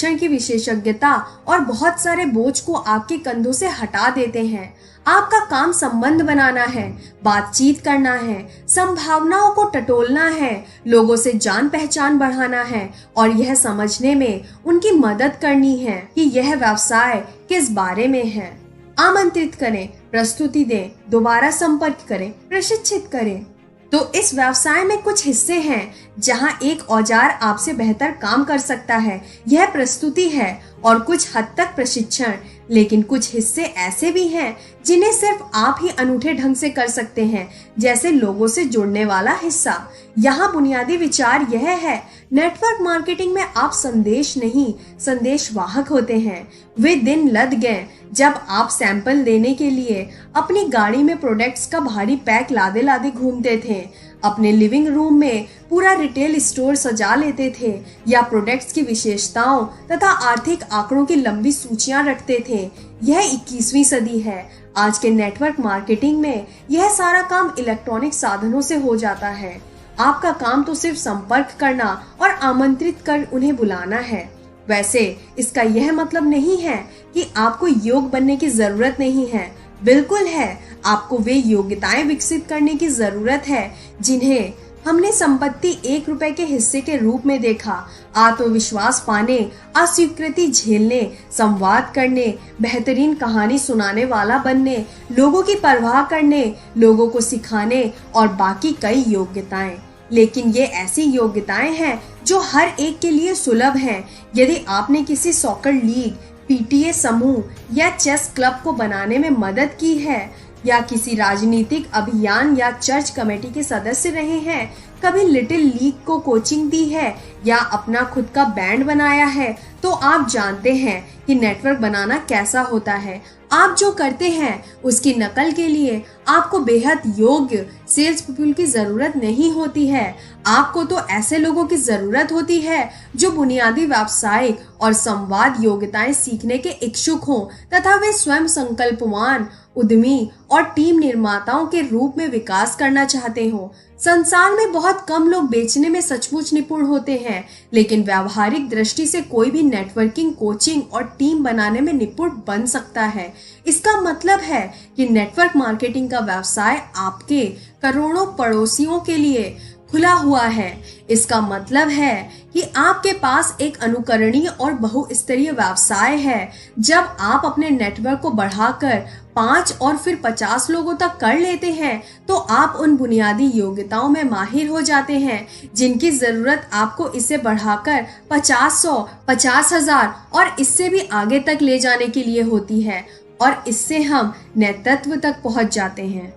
प्रशिक्षण की विशेषज्ञता और बहुत सारे बोझ को आपके कंधों से हटा देते हैं। आपका काम संबंध बनाना है, बातचीत करना है, संभावनाओं को टटोलना है, लोगों से जान पहचान बढ़ाना है और यह समझने में उनकी मदद करनी है कि यह व्यवसाय किस बारे में है। आमंत्रित करें, प्रस्तुति दें, दोबारा संपर्क करें, प्रशिक्षित करें। तो इस व्यवसाय में कुछ हिस्से हैं जहां एक औजार आपसे बेहतर काम कर सकता है, यह प्रस्तुति है, और कुछ हद तक प्रशिक्षण। लेकिन कुछ हिस्से ऐसे भी हैं जिन्हें सिर्फ आप ही अनूठे ढंग से कर सकते हैं, जैसे लोगों से जुड़ने वाला हिस्सा। यहाँ बुनियादी विचार यह है, नेटवर्क मार्केटिंग में आप संदेश नहीं, संदेशवाहक होते हैं। वे दिन लद गए जब आप सैंपल देने के लिए अपनी गाड़ी में प्रोडक्ट्स का भारी पैक लादे लादे घूमते थे, अपने लिविंग रूम में पूरा रिटेल स्टोर सजा लेते थे, या प्रोडक्ट्स की विशेषताओं तथा आर्थिक आंकड़ों की लंबी सूचियां रखते थे। यह 21वीं सदी है। आज के नेटवर्क मार्केटिंग में यह सारा काम इलेक्ट्रॉनिक साधनों से हो जाता है। आपका काम तो सिर्फ संपर्क करना और आमंत्रित कर उन्हें बुलाना है। वैसे इसका यह मतलब नहीं है कि आपको योग बनने की जरूरत नहीं है। बिल्कुल है, आपको वे योग्यताएं विकसित करने की जरूरत है जिन्हें हमने संपत्ति 1 रुपए के हिस्से के रूप में देखा। आत्मविश्वास पाने, अस्वीकृति झेलने, संवाद करने, बेहतरीन कहानी सुनाने वाला बनने, लोगों की परवाह करने, लोगों को सिखाने और बाकी कई योग्यताएं। लेकिन ये ऐसी योग्यताएं हैं जो हर एक के लिए सुलभ हैं। यदि आपने किसी सॉकर लीग, पीटीए समूह या चेस क्लब को बनाने में मदद की है, या किसी राजनीतिक अभियान या चर्च कमेटी के सदस्य रहे हैं, कभी लिटिल लीग को कोचिंग दी है या अपना खुद का बैंड बनाया है, तो आप जानते हैं कि नेटवर्क बनाना कैसा होता है। आप जो करते हैं उसकी नकल के लिए आपको बेहद योग्य सेल्स पीपल की जरूरत नहीं होती है। आपको तो ऐसे लोगों की जरूरत होती है जो बुनियादी व्यावसायिक और संवाद योग्यताएं सीखने के इच्छुक हों तथा वे स्वयं संकल्पवान, उद्यमी और टीम निर्माताओं के रूप में विकास करना चाहते हों। संसार में बहुत कम लोग बेचने में सचमुच निपुण होते हैं, लेकिन व्यावहारिक दृष्टि से कोई भी नेटवर्किंग, कोचिंग और टीम बनाने में निपुण बन सकता है। इसका मतलब है कि नेटवर्क मार्केटिंग का व्यवसाय आपके करोड़ों पड़ोसियों के लिए खुला हुआ है। इसका मतलब है कि आपके पास एक अनुकरणीय और बहुस्तरीय व्यवसाय है। जब आप अपने नेटवर्क को बढ़ाकर 5 और फिर 50 लोगों तक कर लेते हैं, तो आप उन बुनियादी योग्यताओं में माहिर हो जाते हैं जिनकी जरूरत आपको इसे बढ़ाकर 50, 50,000 और इससे भी आगे तक ले जाने के लिए होती है, और इससे हम नेतृत्व तक पहुंच जाते हैं।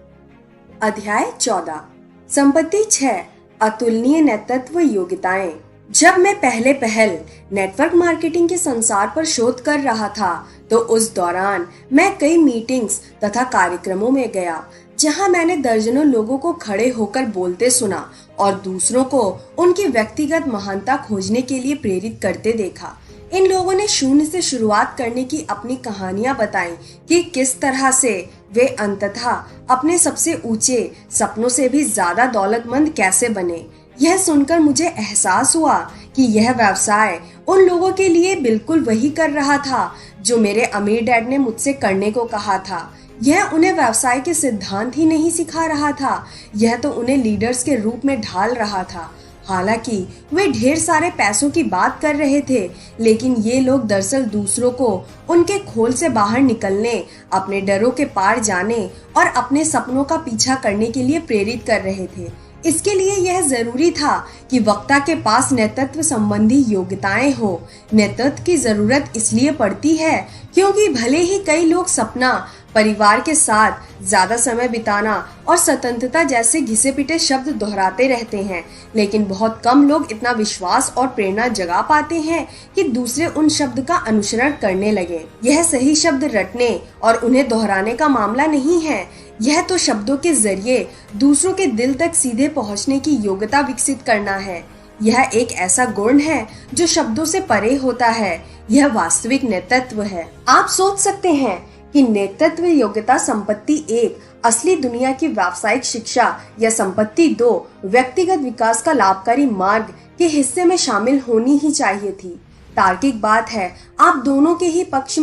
अध्याय 14, संपत्ति 6, अतुलनीय नेतृत्व योग्यताएं। जब मैं पहल नेटवर्क मार्केटिंग के संसार पर शोध कर रहा था, तो उस दौरान मैं कई मीटिंग्स तथा कार्यक्रमों में गया जहां मैंने दर्जनों लोगों को खड़े होकर बोलते सुना और दूसरों को उनकी व्यक्तिगत महानता खोजने के लिए प्रेरित करते देखा। इन लोगों ने शून्य से शुरुआत करने की अपनी कहानियां बताई कि किस तरह से वे अंततः अपने सबसे ऊंचे सपनों से भी ज्यादा दौलतमंद कैसे बने। यह सुनकर मुझे एहसास हुआ कि यह व्यवसाय उन लोगों के लिए बिल्कुल वही कर रहा था जो मेरे अमीर डैड ने मुझसे करने को कहा था। यह उन्हें व्यवसाय के सिद्धांत ही नहीं सिखा रहा था, यह तो उन्हें लीडर्स के रूप में ढाल रहा था। हालांकि वे ढेर सारे पैसों की बात कर रहे थे, लेकिन ये लोग दरअसल दूसरों को उनके खोल से बाहर निकलने, अपने डरों के पार जाने और अपने सपनों का पीछा करने के लिए प्रेरित कर रहे थे। इसके लिए यह जरूरी था कि वक्ता के पास नेतृत्व संबंधी योग्यताएं हो। नेतृत्व की जरूरत इसलिए पड़ती है क्योंकि भले ही कई लोग सपना, परिवार के साथ ज्यादा समय बिताना और स्वतंत्रता जैसे घिसे पिटे शब्द दोहराते रहते हैं, लेकिन बहुत कम लोग इतना विश्वास और प्रेरणा जगा पाते हैं कि दूसरे उन शब्द का अनुसरण करने लगे। यह सही शब्द रटने और उन्हें दोहराने का मामला नहीं है, यह तो शब्दों के जरिए दूसरों के दिल तक सीधे पहुंचने की योग्यता विकसित करना है। यह एक ऐसा गुण है जो शब्दों से परे होता है। यह वास्तविक नेतृत्व है। आप सोच सकते हैं कि नेतृत्व योग्यता संपत्ति 1 असली दुनिया की व्यावसायिक शिक्षा या संपत्ति 2 व्यक्तिगत विकास का लाभकारी मार्ग के हिस्से में शामिल होनी ही चाहिए थी। तार्किक बात है, आप दोनों के ही पक्ष